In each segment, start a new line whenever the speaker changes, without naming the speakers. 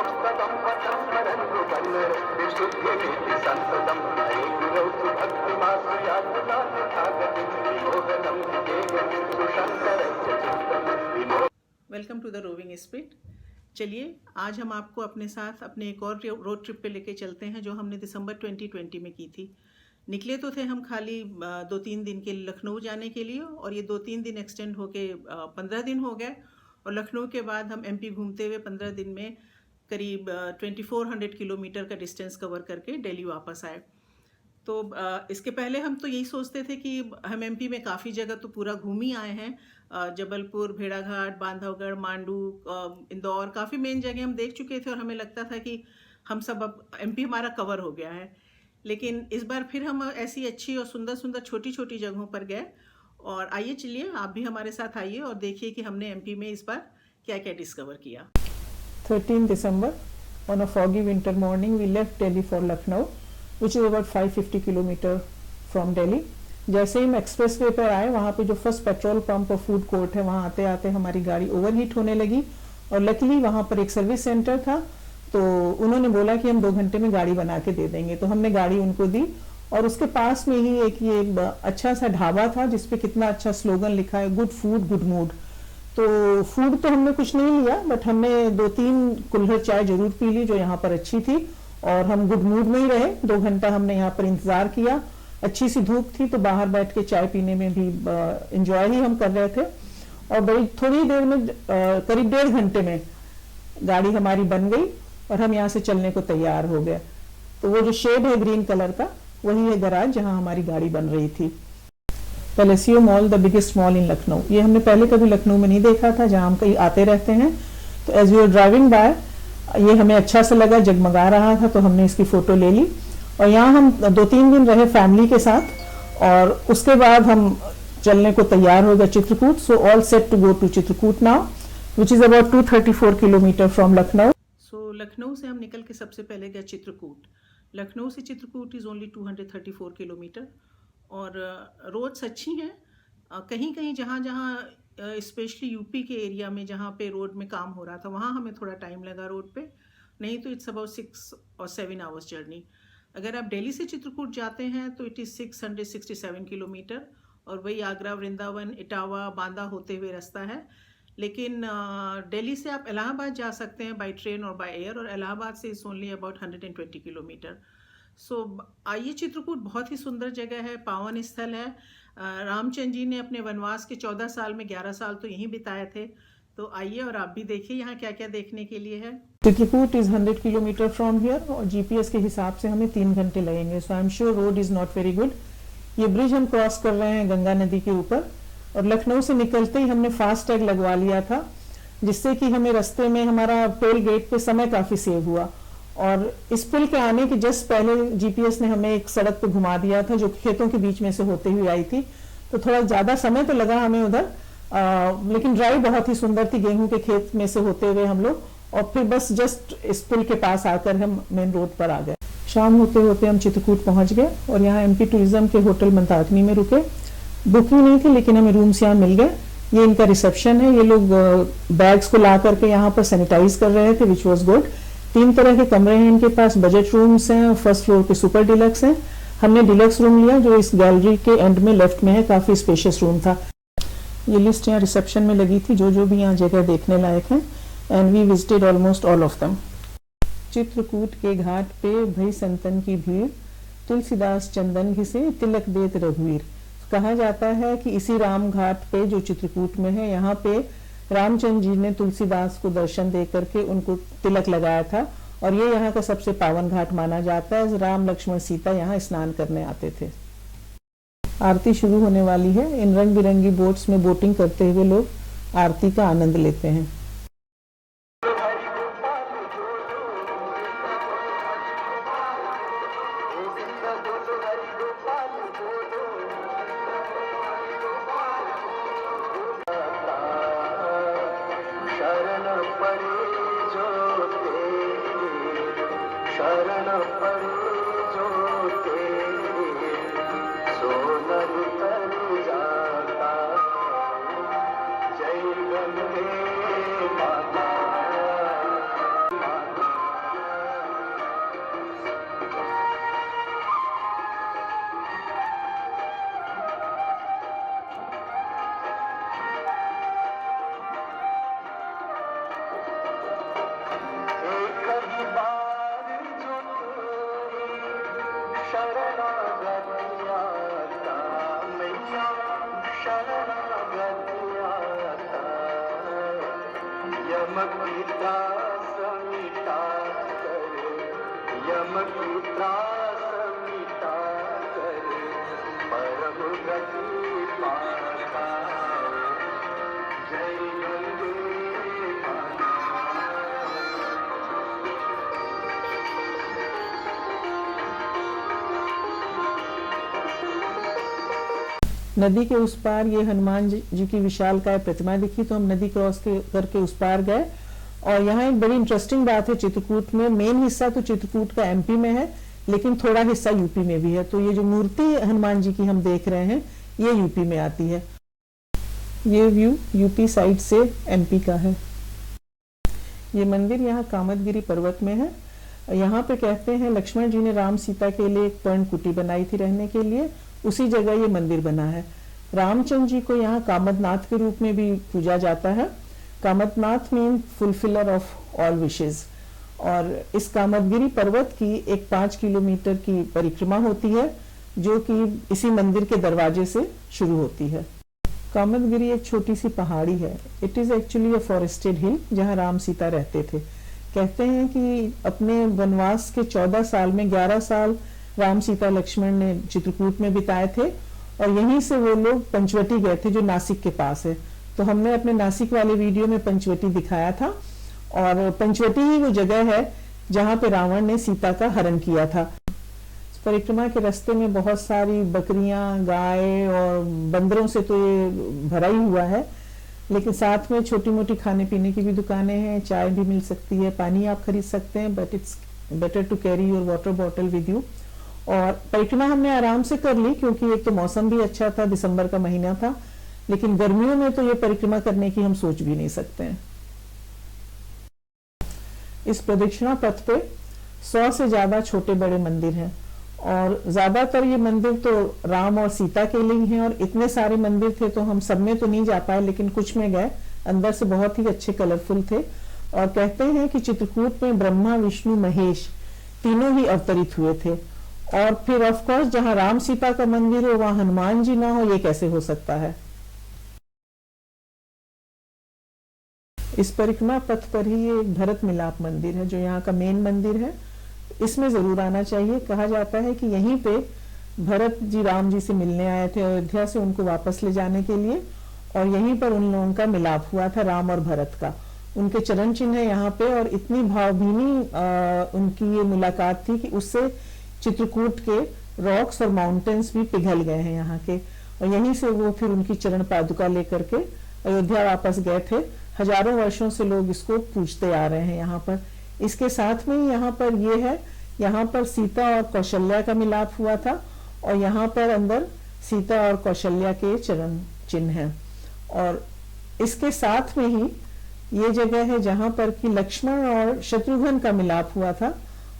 Welcome to the roving spirit. चलिए आज हम आपको अपने साथ अपने एक और रोड ट्रिप पे लेके चलते हैं जो हमने दिसंबर 2020 में की थी। निकले तो थे हम खाली 2-3 दिन के लिए लखनऊ जाने के लिए, और ये 2-3 दिन एक्सटेंड होके 15 दिन हो गए। और लखनऊ के बाद हम एमपी घूमते हुए 15 दिन में करीब 2400 किलोमीटर का डिस्टेंस कवर करके दिल्ली वापस आए। तो इसके पहले हम तो यही सोचते थे कि हम एमपी में काफ़ी जगह तो पूरा घूम ही आए हैं, जबलपुर, भेड़ाघाट, बांधवगढ़, मांडू, इंदौर, काफ़ी मेन जगह हम देख चुके थे और हमें लगता था कि हम सब अब एमपी हमारा कवर हो गया है। लेकिन इस बार फिर हम ऐसी अच्छी और सुंदर सुंदर छोटी छोटी जगहों पर गए। और आइए चलिए आप भी हमारे साथ आइए और देखिए कि हमने एमपी में इस बार क्या क्या डिस्कवर किया।
13 December, on a foggy winter morning, we left Delhi for Lucknow, which is about 550 kilometer from Delhi. जैसे ही हम एक्सप्रेस वे पर आए, वहाँ पे जो फर्स्ट पेट्रोल पंप और फूड कोर्ट है, वहाँ आते आते हमारी गाड़ी ओवरहीट होने लगी। और लकीली वहाँ पर एक सर्विस सेंटर था, तो उन्होंने बोला कि हम 2 घंटे में गाड़ी बना के दे देंगे। तो हमने गाड़ी उनको दी, और उसके पास में ही एक ये अच्छा सा ढाबा था जिसपे कितना अच्छा स्लोगन लिखा है, गुड फूड गुड मूड। तो फूड तो हमने कुछ नहीं लिया, बट हमने 2-3 कुल्हड़ चाय जरूर पी ली जो यहाँ पर अच्छी थी, और हम गुड मूड में ही रहे। 2 घंटा हमने यहाँ पर इंतजार किया। अच्छी सी धूप थी तो बाहर बैठ के चाय पीने में भी एंजॉय ही हम कर रहे थे। और बड़ी थोड़ी देर में करीब 1.5 घंटे में गाड़ी हमारी बन गई और हम यहाँ से चलने को तैयार हो गए। तो वो जो शेड है ग्रीन कलर का, वही है गराज जहाँ हमारी गाड़ी बन रही थी। Palacio mall, the biggest mall in Lucknow, ये हमने पहले कभी लखनऊ में नहीं देखा था, जहाँ हम कहीं आते रहते हैं। तो as we are driving by, ये हमें अच्छा सा लगा, जगमगा रहा था, तो हमने इसकी फोटो ले ली। और यहाँ हम 2-3 दिन रहे फैमिली के साथ, और उसके बाद हम चलने को तैयार हो गए Chitrakoot. So all set to go to Chitrakoot now, which is about 234 kilometre from Lucknow.
So Lucknow से हम निकल के सबसे पहले गए चित्रकूट। लखनऊ से चित्रकूट इज़ ओनली 234 किलोमीटर। और रोड्स अच्छी हैं, कहीं कहीं जहाँ जहाँ स्पेशली यूपी के एरिया में जहाँ पे रोड में काम हो रहा था, वहाँ हमें थोड़ा टाइम लगा रोड पे, नहीं तो इट्स अबाउट 6 और 7 आवर्स जर्नी। अगर आप दिल्ली से चित्रकूट जाते हैं तो इट इज़ 667 किलोमीटर, और वही आगरा, वृंदावन, इटावा, बांदा होते हुए रास्ता है। लेकिन दिल्ली से आप इलाहाबाद जा सकते हैं बाय ट्रेन और बाय एयर, और इलाहाबाद से इज़ ओनली अबाउट 120 किलोमीटर। सो आइए, चित्रकूट बहुत ही सुंदर जगह है, पावन स्थल है। रामचंद्र जी ने अपने वनवास के 14 साल में 11 साल तो यहीं बिताए थे। तो आइए और आप भी देखिए यहाँ क्या क्या देखने के लिए है।
Chitrakoot is 100 kilometre from here, और जीपीएस के हिसाब से हमें 3 घंटे लगेंगे। So I am sure road is not very good. ये ब्रिज हम क्रॉस कर रहे हैं गंगा नदी के ऊपर, और लखनऊ से निकलते ही हमने फास्ट टैग लगवा लिया था, जिससे कि हमें रास्ते में हमारा टोल गेट पे समय काफी सेव हुआ। और इस पुल के आने के जस्ट पहले जीपीएस ने हमें एक सड़क पे घुमा दिया था जो खेतों के बीच में से होते हुए आई थी, तो थोड़ा ज्यादा समय तो लगा हमें उधर, लेकिन ड्राइव बहुत ही सुंदर थी, गेहूं के खेत में से होते हुए हम लोग, और फिर बस जस्ट इस पुल के पास आकर हम मेन रोड पर आ गए। शाम होते होते हम चित्रकूट पहुंच गए, और यहाँ एमपी टूरिज्म के होटल मंदाकिनी में रुके। बुकिंग नहीं थी, लेकिन हमें रूम्स यहाँ मिल गए। ये इनका रिसेप्शन है। ये लोग बैग्स को ला करके यहाँ पर सैनिटाइज कर रहे थे, विच वॉज गुड। 3 तरह के कमरे हैं इनके पास, बजट रूम्स हैं, फर्स्ट फ्लोर पे सुपर डिलक्स हैं। हमने डिलक्स रूम लिया जो इस गैलरी के एंड में लेफ्ट में है, काफी स्पेशियस रूम था। ये लिस्ट यहाँ रिसेप्शन में लगी थी जो भी यहाँ जगह देखने लायक है, and we visited almost all of them. Chitrakoot के घाट पे भई संतन की भीड़, तुलसीदास चंदन घिसे तिलक देत रघुवीर। कहा जाता है कि इसी राम घाट पे जो चित्रकूट में है, यहाँ पे रामचंद्र जी ने तुलसीदास को दर्शन दे करके उनको तिलक लगाया था, और ये यहाँ का सबसे पावन घाट माना जाता है। राम, लक्ष्मण, सीता यहाँ स्नान करने आते थे। आरती शुरू होने वाली है। इन रंग बिरंगी बोट्स में बोटिंग करते हुए लोग आरती का आनंद लेते हैं।
यम की त्रास मिटा कर, यम की त्रास मिटा कर, परम गति पाता जय गंगे माता।
नदी के उस पार ये हनुमान जी की विशालकाय प्रतिमा दिखी, तो हम नदी क्रॉस करके उस पार गए। और यहाँ एक बड़ी इंटरेस्टिंग बात है, चित्रकूट में मेन हिस्सा तो चित्रकूट का एमपी में है, लेकिन थोड़ा हिस्सा यूपी में भी है। तो ये जो मूर्ति हनुमान जी की हम देख रहे हैं, ये यूपी में आती है। ये व्यू यूपी साइड से एमपी का है। ये मंदिर यहाँ कामदगिरी पर्वत में है। यहाँ पे कहते हैं लक्ष्मण जी ने राम सीता के लिए एक पर्ण कुटी बनाई थी रहने के लिए, उसी जगह ये मंदिर बना है। रामचंद्र जी को यहाँ कामदनाथ के रूप में भी पूजा जाता है। Kamadnath mean fulfiller of all wishes. और इस कामदगिरी पर्वत की एक 5 किलोमीटर की परिक्रमा होती है, जो कि इसी मंदिर के दरवाजे से शुरू होती है। कामदगिरी एक छोटी सी पहाड़ी है। It is actually a forested hill, जहाँ राम सीता रहते थे। कहते हैं कि अपने वनवास के 14 साल में 11 साल राम सीता लक्ष्मण ने चित्रकूट में बिताए थे, और यहीं से वो लोग पंचवटी गए थे, जो नासिक के पास है। तो हमने अपने नासिक वाले वीडियो में पंचवटी दिखाया था, और पंचवटी ही वो जगह है जहाँ पे रावण ने सीता का हरण किया था। परिक्रमा के रास्ते में बहुत सारी बकरियां, गाय और बंदरों से तो ये भरा ही हुआ है, लेकिन साथ में छोटी मोटी खाने पीने की भी दुकानें हैं, चाय भी मिल सकती है, पानी आप खरीद सकते हैं, but it's better to carry your water bottle with you. और परिक्रमा हमने आराम से कर ली, क्योंकि एक तो मौसम भी अच्छा था, दिसंबर का महीना था, लेकिन गर्मियों में तो ये परिक्रमा करने की हम सोच भी नहीं सकते हैं। इस प्रदक्षिणा पथ पे 100 से ज्यादा छोटे बड़े मंदिर हैं, और ज्यादातर ये मंदिर तो राम और सीता के लिए हैं, और इतने सारे मंदिर थे तो हम सब में तो नहीं जा पाए, लेकिन कुछ में गए। अंदर से बहुत ही अच्छे कलरफुल थे। और कहते हैं कि चित्रकूट में ब्रह्मा, विष्णु, महेश तीनों ही अवतरित हुए थे। और फिर ऑफ कोर्स जहां राम सीता का मंदिर हो वहां हनुमान जी ना हो, ये कैसे हो सकता है। इस परिक्रमा पथ पर ही ये एक भरत मिलाप मंदिर है, जो यहाँ का मेन मंदिर है। इसमें जरूर आना चाहिए। कहा जाता है कि यहीं पे भरत जी राम जी से मिलने आए थे अयोध्या से, उनको वापस ले जाने के लिए, और यहीं पर उन लोगों का मिलाप हुआ था, राम और भरत का। उनके चरण चिन्ह है यहाँ पे, और इतनी भावभीनी उनकी ये मुलाकात थी कि उससे चित्रकूट के रॉक्स और माउंटेन्स भी पिघल गए हैं यहाँ के। और यहीं से वो फिर उनकी चरण पादुका लेकर के अयोध्या वापस गए थे। हजारों वर्षों से लोग इसको पूजते आ रहे हैं यहाँ पर। इसके साथ में यहाँ पर ये है, यहाँ पर सीता और कौशल्या का मिलाप हुआ था, और यहाँ पर अंदर सीता और कौशल्या के चरण चिन्ह हैं। और इसके साथ में ही ये जगह है जहाँ पर कि लक्ष्मण और शत्रुघ्न का मिलाप हुआ था,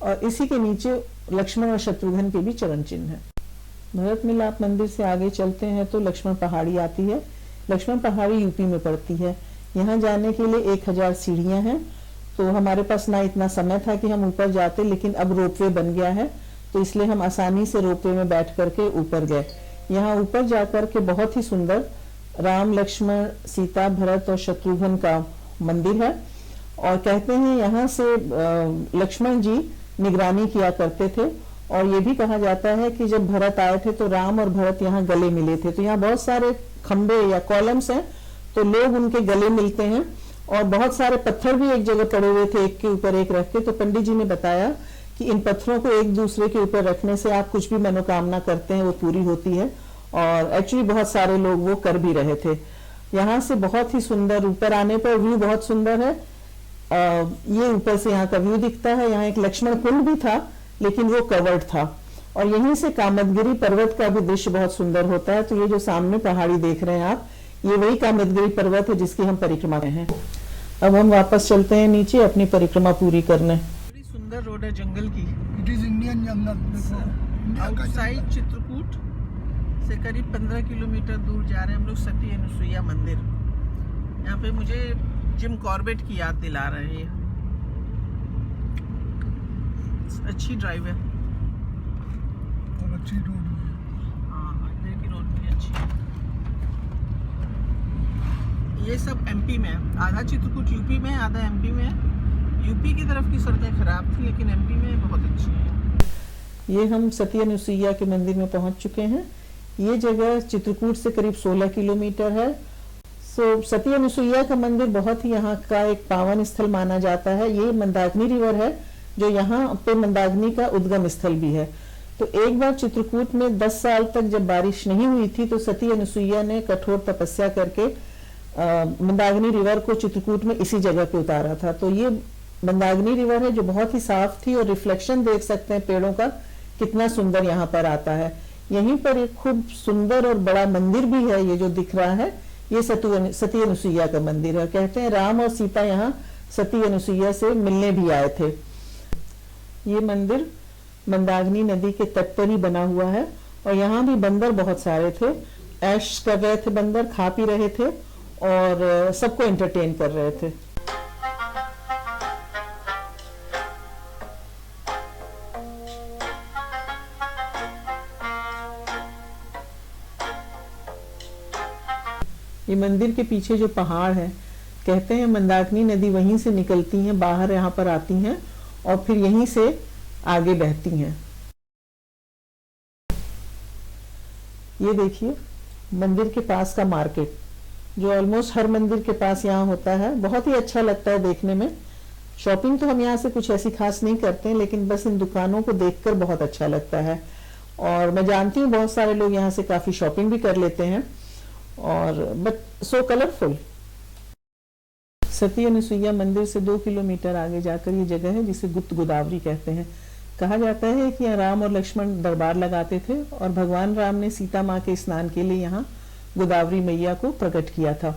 और इसी के नीचे लक्ष्मण और शत्रुघ्न के भी चरण चिन्ह है। भरत मिलाप मंदिर से आगे चलते हैं तो लक्ष्मण पहाड़ी आती है। लक्ष्मण पहाड़ी यूपी में पड़ती है। यहाँ जाने के लिए 1000 सीढ़ियां हैं। तो हमारे पास ना इतना समय था कि हम ऊपर जाते, लेकिन अब रोपवे बन गया है, तो इसलिए हम आसानी से रोपवे में बैठ करके ऊपर गए। यहाँ ऊपर जाकर के बहुत ही सुंदर राम, लक्ष्मण, सीता, भरत और शत्रुघ्न का मंदिर है। और कहते हैं यहाँ से लक्ष्मण जी निगरानी किया करते थे। और ये भी कहा जाता है कि जब भरत आए थे तो राम और भरत यहाँ गले मिले थे। तो यहाँ बहुत सारे खंबे या कॉलम्स हैं, तो लोग उनके गले मिलते हैं। और बहुत सारे पत्थर भी एक जगह पड़े हुए थे, एक के ऊपर एक रख के। तो पंडित जी ने बताया कि इन पत्थरों को एक दूसरे के ऊपर रखने से आप कुछ भी मनोकामना करते हैं वो पूरी होती है। और एक्चुअली बहुत सारे लोग वो कर भी रहे थे। यहाँ से बहुत ही सुंदर, ऊपर आने पर व्यू बहुत सुंदर है। ये ऊपर से यहाँ का व्यू दिखता है। यहाँ एक लक्ष्मण कुंड भी था, लेकिन वो कवर्ड था। और यहीं से कामदगिरी पर्वत का भी दृश्य बहुत सुंदर होता है। तो ये जो सामने पहाड़ी देख रहे हैं आप, ये वही कामदगिरी पर्वत है जिसकी हम परिक्रमा में हैं। अब हम वापस चलते हैं नीचे अपनी परिक्रमा पूरी करने।
बड़ी सुंदर रोड है जंगल की।
इट इज इंडियन जंगल। देखो इंडिया का
आउटसाइड चित्रकूट से करीब 15 किलोमीटर दूर जा रहे हैं हम लोग सती अनुसुईया मंदिर। यहाँ पे मुझे जिम कॉर्बेट की याद दिला रहे हैं। अच्छी ड्राइव है
और अच्छी रोड है।
हाँ, इधर की रोड भी अच्छी है। ये सब एमपी में है, आधा चित्रकूट यूपी में है, आधा एमपी में है। यूपी की तरफ की सड़कें खराब थी लेकिन एमपी में बहुत अच्छी हैं।
ये हम सती अनुसुईया के मंदिर में पहुंच चुके हैं। ये जगह चित्रकूट से करीब 16 किलोमीटर है। सती अनुसुईया का मंदिर बहुत ही यहाँ का एक पावन स्थल माना जाता है। ये मंदाकिनी रिवर है जो यहाँ पे मंदाकिनी का उद्गम स्थल भी है। तो एक बार चित्रकूट में 10 साल तक जब बारिश नहीं हुई थी तो सती अनुसुईया ने कठोर तपस्या करके मंदाकिनी रिवर को चित्रकूट में इसी जगह पे उतारा था। तो ये मंदाकिनी रिवर है जो बहुत ही साफ थी और रिफ्लेक्शन देख सकते हैं पेड़ों का कितना सुंदर यहाँ पर आता है। यहीं पर एक खूब सुंदर और बड़ा मंदिर भी है, ये जो दिख रहा है ये सती अनुसुईया का मंदिर है। कहते हैं राम और सीता यहाँ सती अनुसुईया से मिलने भी आए थे। ये मंदिर मंदाकिनी नदी के तट पर ही बना हुआ है और यहाँ भी बंदर बहुत सारे थे। ऐश कर रहे थे बंदर, खा पी रहे थे और सबको एंटरटेन कर रहे थे। ये मंदिर के पीछे जो पहाड़ है, कहते हैं मंदाकिनी नदी वहीं से निकलती हैं, बाहर यहाँ पर आती हैं और फिर यहीं से आगे बहती हैं। ये देखिए मंदिर के पास का मार्केट जो ऑलमोस्ट हर मंदिर के पास यहाँ होता है, बहुत ही अच्छा लगता है देखने में। शॉपिंग तो हम यहाँ से कुछ ऐसी खास नहीं करते हैं, लेकिन बस इन दुकानों को देखकर बहुत अच्छा लगता है। और मैं जानती हूँ बहुत सारे लोग यहाँ से काफी शॉपिंग भी कर लेते हैं और बट सो कलरफुल। सती अनुसुईया मंदिर से 2 किलोमीटर आगे जाकर ये जगह है जिसे गुप्त गोदावरी कहते हैं। कहा जाता है कि यहाँ राम और लक्ष्मण दरबार लगाते थे और भगवान राम ने सीता माँ के स्नान के लिए यहाँ गोदावरी मैया को प्रकट किया था।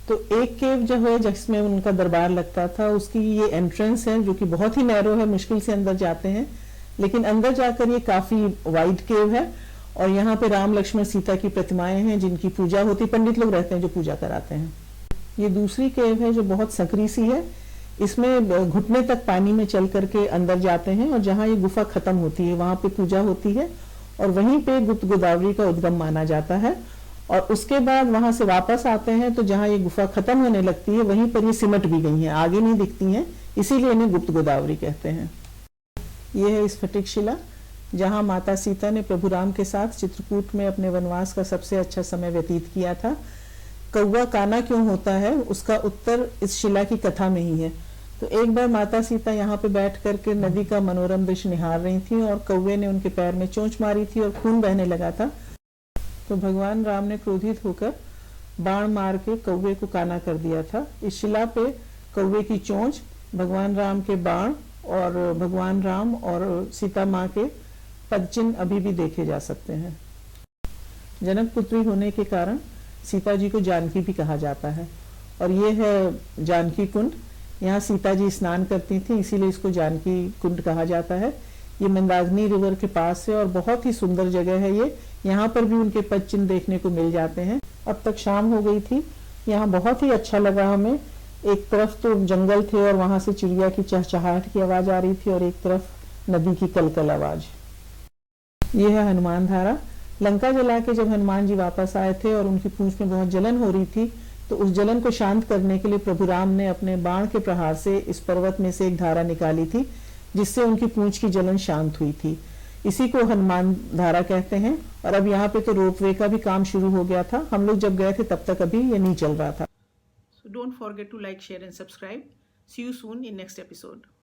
तो एक केव जो है जिसमें उनका दरबार लगता था, उसकी ये एंट्रेंस है जो कि बहुत ही नैरो है, मुश्किल से अंदर जाते हैं, लेकिन अंदर जाकर ये काफी वाइड केव है और यहाँ पे राम लक्ष्मण सीता की प्रतिमाएं हैं जिनकी पूजा होती, पंडित लोग रहते हैं जो पूजा कराते हैं। ये दूसरी केव है जो बहुत सकरी सी है, इसमें घुटने तक पानी में चल करके अंदर जाते हैं और जहाँ ये गुफा खत्म होती है वहां पे पूजा होती है और वहीं पे गुप्त गोदावरी का उद्गम माना जाता है। और उसके बाद वहां से वापस आते हैं तो जहाँ ये गुफा खत्म होने लगती है वहीं पर ये सिमट भी गई हैं, आगे नहीं दिखती हैं, इसीलिए इन्हें गुप्त गोदावरी कहते हैं। ये है स्फटिक शिला जहाँ माता सीता ने प्रभु राम के साथ चित्रकूट में अपने वनवास का सबसे अच्छा समय व्यतीत किया था। कौवा काना क्यों होता है उसका उत्तर इस शिला की कथा में ही है। तो एक बार माता सीता यहाँ पे बैठ करके नदी का मनोरम दृश्य निहार रही थी और कौवे ने उनके पैर में चोंच मारी थी और खून बहने लगा था। तो भगवान राम ने क्रोधित होकर बाण मार के कौवे को काना कर दिया था। इस शिला पे कौवे की चोंच, भगवान राम के बाण और भगवान राम और सीता माँ के पदचिन्ह अभी भी देखे जा सकते हैं। जनक पुत्री होने के कारण सीता जी को जानकी भी कहा जाता है और ये है जानकी कुंड। यहाँ सीता जी स्नान करती थी, इसीलिए इसको जानकी कुंड कहा जाता है। ये मंदाकिनी रिवर के पास है और बहुत ही सुंदर जगह है ये। यहाँ पर भी उनके पद चिन्ह देखने को मिल जाते हैं। अब तक शाम हो गई थी, यहाँ बहुत ही अच्छा लगा हमें। एक तरफ तो जंगल थे और वहां से चिड़िया की चहचहाहट की आवाज आ रही थी और एक तरफ नदी की कलकल आवाज। ये है हनुमान धारा। लंका जला के जब हनुमान जी वापस आए थे और उनकी पूंछ में बहुत जलन हो रही थी तो उस जलन को शांत करने के लिए प्रभु राम ने अपने बाण के प्रहार से इस पर्वत में से एक धारा निकाली थी जिससे उनकी पूंछ की जलन शांत हुई थी। इसी को हनुमान धारा कहते हैं। और अब यहाँ पे तो रोपवे का भी काम शुरू हो गया था। हम लोग जब गए थे तब तक अभी ये नहीं चल रहा था।
So don't forget to like, share and subscribe. See you soon in next episode.